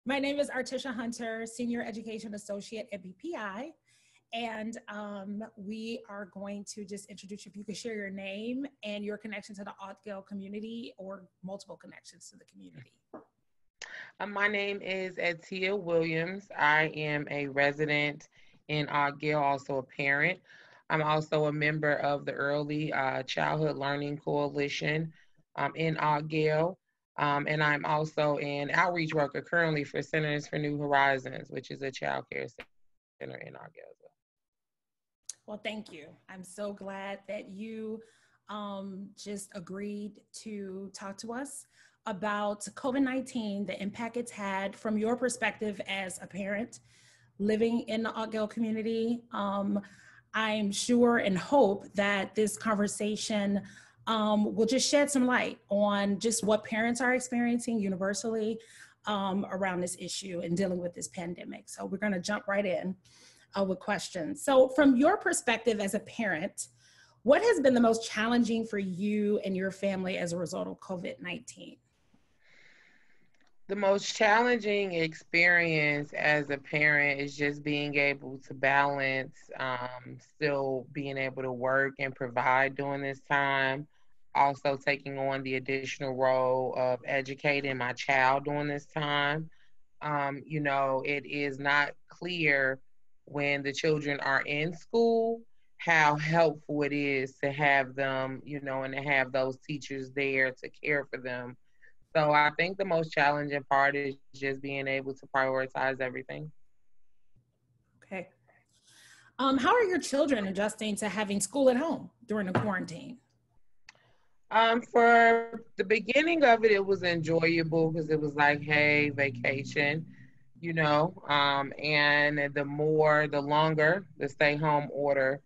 My name is Artisha Hunter, Senior Education Associate at BPI. And we are going to just introduce you. If you could share your name and your connection to the Ottgale community or multiple connections to the community. My name is Etia Williams. I am a resident in Ottgale, also a parent. I'm also a member of the Early Childhood Learning Coalition in Ottgale. And I'm also an outreach worker currently for Centers for New Horizons, which is a child care center in Ottgale as well. Well, thank you. I'm so glad that you just agreed to talk to us about COVID-19, the impact it's had from your perspective as a parent living in the Ottgale community. I'm sure and hope that this conversation will just shed some light on just what parents are experiencing universally around this issue and dealing with this pandemic. So we're going to jump right in with questions. So from your perspective as a parent, what has been the most challenging for you and your family as a result of COVID-19? The most challenging experience as a parent is just being able to balance, still being able to work and provide during this time. Also, taking on the additional role of educating my child during this time. It is not clear when the children are in school how helpful it is to have them, and to have those teachers there to care for them. So I think the most challenging part is just being able to prioritize everything. Okay. How are your children adjusting to having school at home during the quarantine? For the beginning of it was enjoyable because it was like, hey, vacation, and the longer the stay home order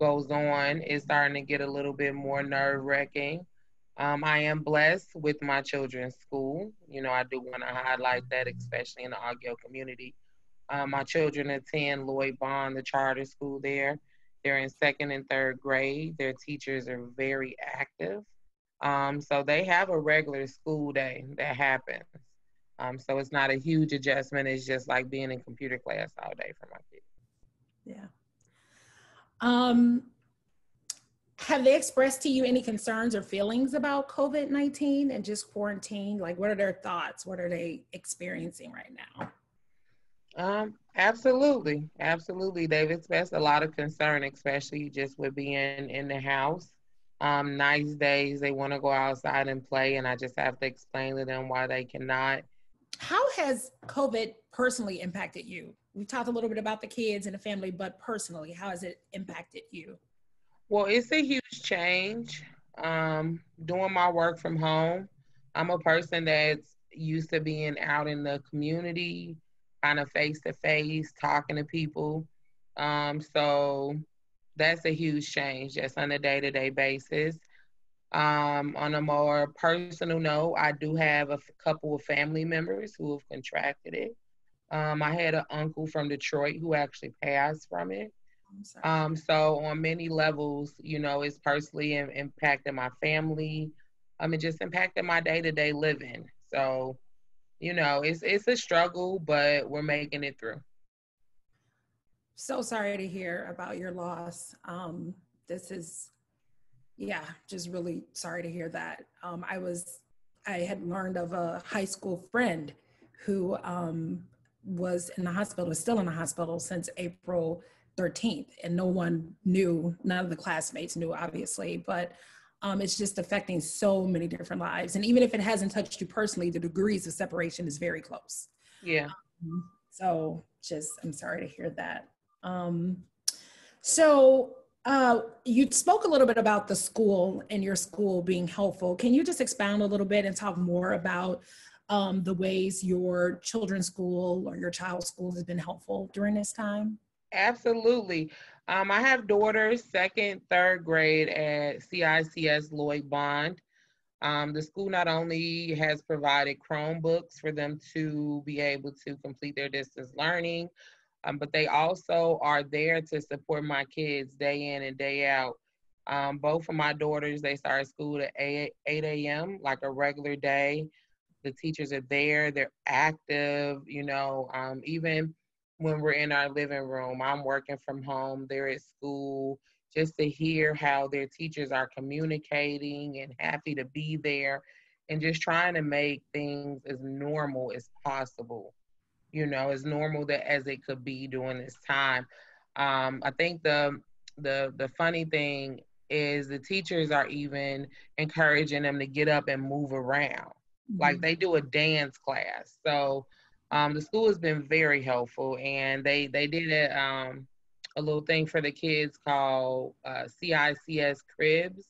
goes on, it's starting to get a little bit more nerve wracking. I am blessed with my children's school. I do want to highlight that, especially in the Ottgale community. My children attend Lloyd Bond, the charter school there. They're in second and third grade. Their teachers are very active. So they have a regular school day that happens. So it's not a huge adjustment. It's just like being in computer class all day for my kids. Yeah. Um, have they expressed to you any concerns or feelings about COVID-19 and just quarantine? Like, what are their thoughts? What are they experiencing right now? Absolutely. Absolutely. They've expressed a lot of concern, especially just with being in the house. Nice days, they want to go outside and play, and I just have to explain to them why they cannot. How has COVID personally impacted you? We talked a little bit about the kids and the family, but personally, how has it impacted you? Well, it's a huge change. Doing my work from home, I'm a person that's used to being out in the community, kind of face to face, talking to people. So that's a huge change just on a day to day basis. On a more personal note, I do have a couple of family members who have contracted it. I had an uncle from Detroit who actually passed from it. I'm sorry. So on many levels, it's personally impacted my family. It just impacted my day to day living. So, it's a struggle, but we're making it through. So sorry to hear about your loss. This is, yeah, just really sorry to hear that. I had learned of a high school friend who was in the hospital, is still in the hospital since April 13th, and no one knew, none of the classmates knew, obviously, but it's just affecting so many different lives. And even if it hasn't touched you personally, the degrees of separation is very close. Yeah. So just, I'm sorry to hear that. So you spoke a little bit about the school and your school being helpful. Can you just expound a little bit and talk more about the ways your children's school or your child's school has been helpful during this time? Absolutely. I have daughters, second, third grade at CICS Lloyd Bond. The school not only has provided Chromebooks for them to be able to complete their distance learning, but they also are there to support my kids day in and day out. Both of my daughters, they start school at 8 a.m., like a regular day. The teachers are there, they're active, even when we're in our living room, I'm working from home, they're at school, just to hear how their teachers are communicating and happy to be there and just trying to make things as normal as possible, as normal as it could be during this time. I think the funny thing is the teachers are even encouraging them to get up and move around. Like they do a dance class. So the school has been very helpful, and they did a little thing for the kids called CICS Cribs,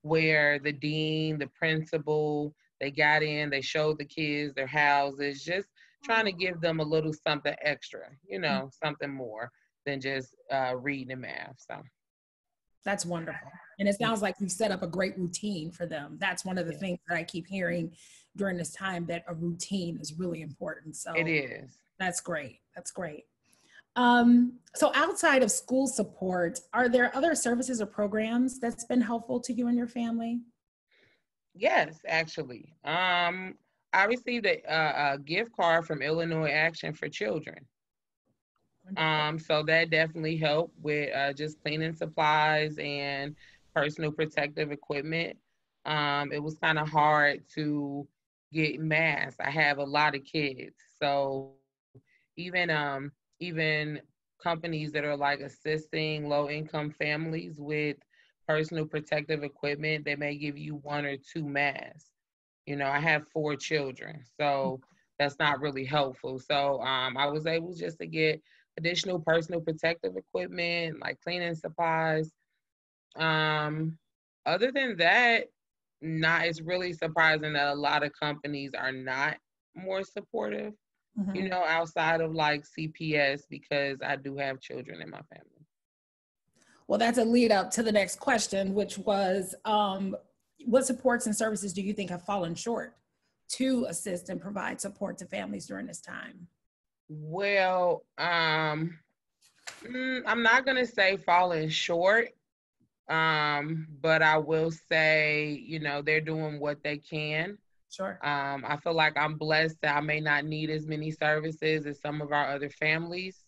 where the dean, the principal, they got in, they showed the kids their houses, just trying to give them a little something extra, something more than just reading and math. So that's wonderful. And it sounds like you've set up a great routine for them. That's one of the things that I keep hearing during this time, that a routine is really important. So it is. That's great. That's great. So outside of school support, are there other services or programs that's been helpful to you and your family? Yes, actually. I received a gift card from Illinois Action for Children. So that definitely helped with just cleaning supplies and personal protective equipment. It was kind of hard to get masks. I have a lot of kids, so even companies that are like assisting low income families with personal protective equipment, they may give you 1 or 2 masks. I have 4 children, so that's not really helpful. So I was able just to get additional personal protective equipment, like cleaning supplies. Other than that, it's really surprising that a lot of companies are not more supportive, outside of like CPS, because I do have children in my family. Well, that's a lead up to the next question, which was, what supports and services do you think have fallen short to assist and provide support to families during this time? Well, I'm not going to say falling short, but I will say, they're doing what they can. Sure. I feel like I'm blessed that I may not need as many services as some of our other families.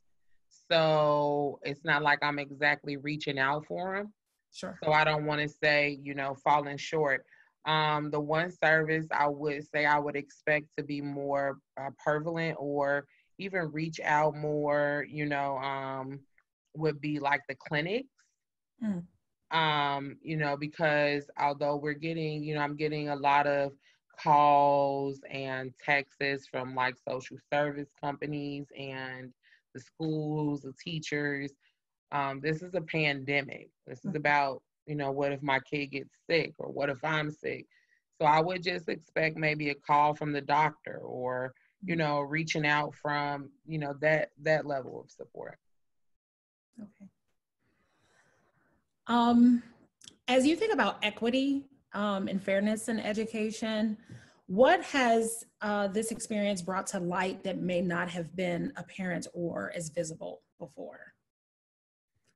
So it's not like I'm exactly reaching out for them. Sure. So I don't want to say, falling short. The one service I would say I would expect to be more prevalent or even reach out more, would be like the clinics. Because although we're getting, I'm getting a lot of calls and texts from like social service companies and the schools, the teachers. This is a pandemic. This is about, what if my kid gets sick or what if I'm sick? So I would just expect maybe a call from the doctor or, reaching out from, that level of support. Okay. As you think about equity and fairness in education, what has this experience brought to light that may not have been apparent or as visible before?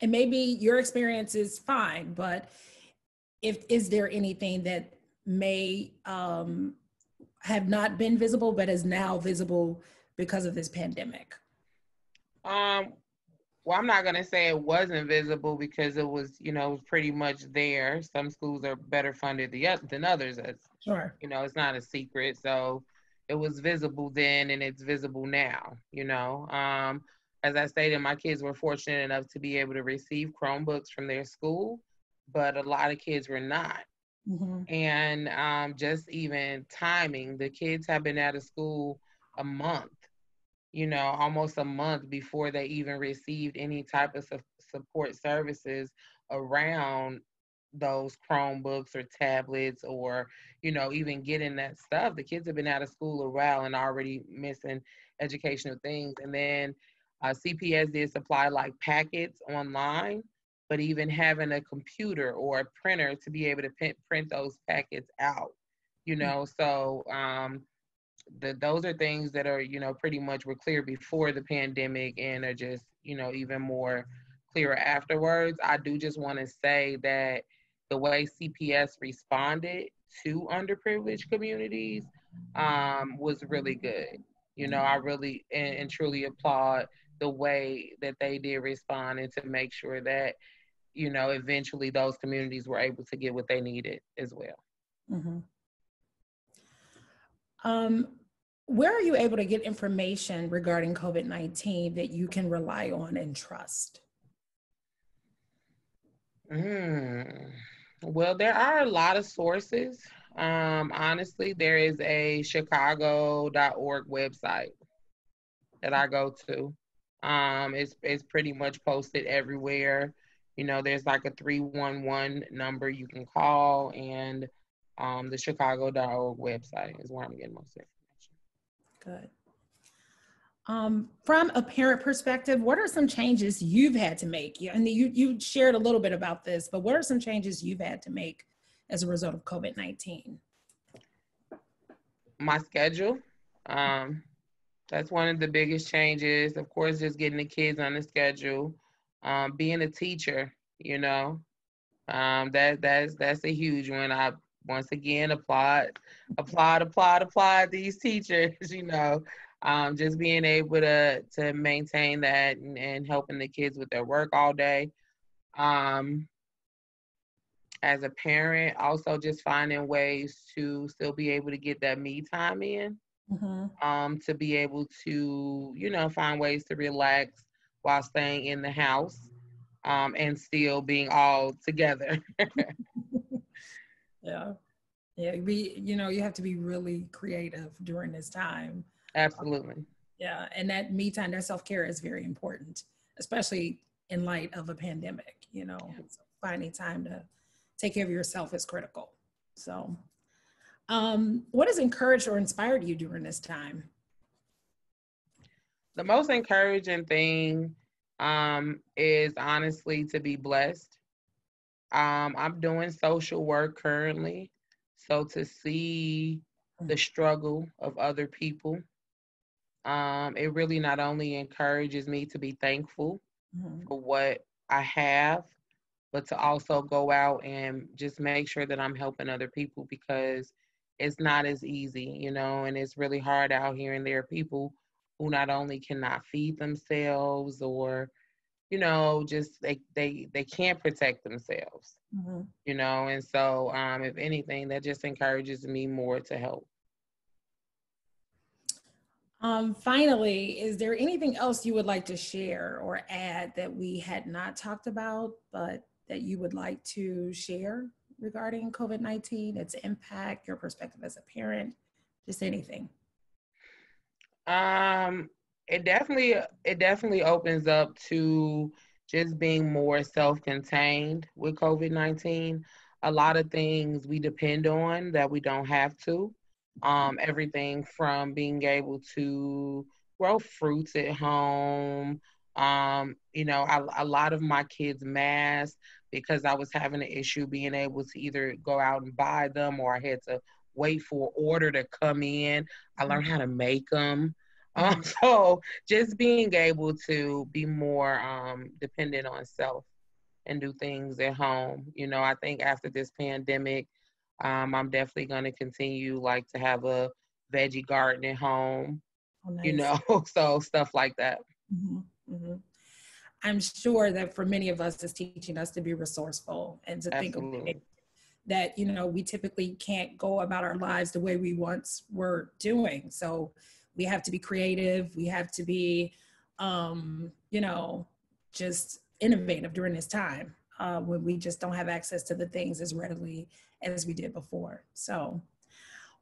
And maybe your experience is fine, but is there anything that may have not been visible but is now visible because of this pandemic? Well, I'm not going to say it wasn't visible because it was, it was pretty much there. Some schools are better funded than others. Sure. It's not a secret. So it was visible then and it's visible now, As I stated, my kids were fortunate enough to be able to receive Chromebooks from their school, but a lot of kids were not. And just even timing, the kids have been out of school a month, almost a month before they even received any type of support services around those Chromebooks or tablets or, even getting that stuff. The kids have been out of school a while and already missing educational things. And then CPS did supply like packets online, but even having a computer or a printer to be able to print those packets out, so those are things that are, pretty much were clear before the pandemic and are just, even more clearer afterwards. I do just want to say that the way CPS responded to underprivileged communities was really good. I really and truly applaud the way that they did respond and to make sure that, eventually those communities were able to get what they needed as well. Mm-hmm. Where are you able to get information regarding COVID-19 that you can rely on and trust? Well, there are a lot of sources. Honestly, there is a chicago.org website that I go to. It's pretty much posted everywhere. There's like a 311 number you can call, and the chicago.org website is where I'm getting most information. Good. From a parent perspective, what are some changes you've had to make? And you shared a little bit about this, but what are some changes you've had to make as a result of COVID-19? My schedule. That's one of the biggest changes. Of course, just getting the kids on the schedule. Being a teacher, that's a huge one. I once again applaud these teachers. Just being able to maintain that and helping the kids with their work all day. As a parent, also just finding ways to still be able to get that me time in. Mm-hmm. To be able to, find ways to relax while staying in the house, and still being all together. Yeah. You have to be really creative during this time. Absolutely. Yeah. And that me time, that self-care is very important, especially in light of a pandemic, so finding time to take care of yourself is critical. So, what has encouraged or inspired you during this time? The most encouraging thing is honestly to be blessed. I'm doing social work currently. So to see the struggle of other people, it really not only encourages me to be thankful for what I have, but to also go out and just make sure that I'm helping other people, because it's not as easy, and it's really hard out here. And there are people who not only cannot feed themselves, or, just they can't protect themselves, and so if anything, that just encourages me more to help. Finally, is there anything else you would like to share or add that we had not talked about, but that you would like to share regarding COVID-19, its impact, your perspective as a parent, just anything? It definitely opens up to just being more self-contained with COVID-19. A lot of things we depend on that we don't have to. Everything from being able to grow fruits at home. A lot of my kids' masks, because I was having an issue being able to either go out and buy them, or I had to wait for an order to come in. I learned how to make them. So just being able to be more dependent on self and do things at home. I think after this pandemic, I'm definitely going to continue to have a veggie garden at home. Oh, nice. So stuff like that. Mm-hmm. Mm-hmm. I'm sure that for many of us, it's teaching us to be resourceful and to Absolutely. Think of that, we typically can't go about our lives the way we once were doing. So we have to be creative. We have to be, just innovative during this time when we just don't have access to the things as readily as we did before. So,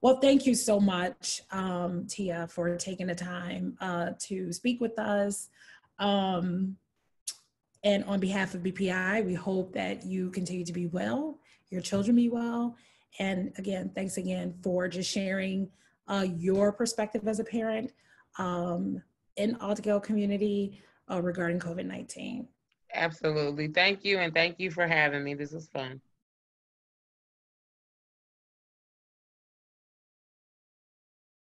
well, thank you so much, Tia, for taking the time to speak with us. And on behalf of BPI, we hope that you continue to be well, your children be well. And again, thanks again for just sharing your perspective as a parent in Altgeld community regarding COVID-19. Absolutely. Thank you. And thank you for having me. This was fun.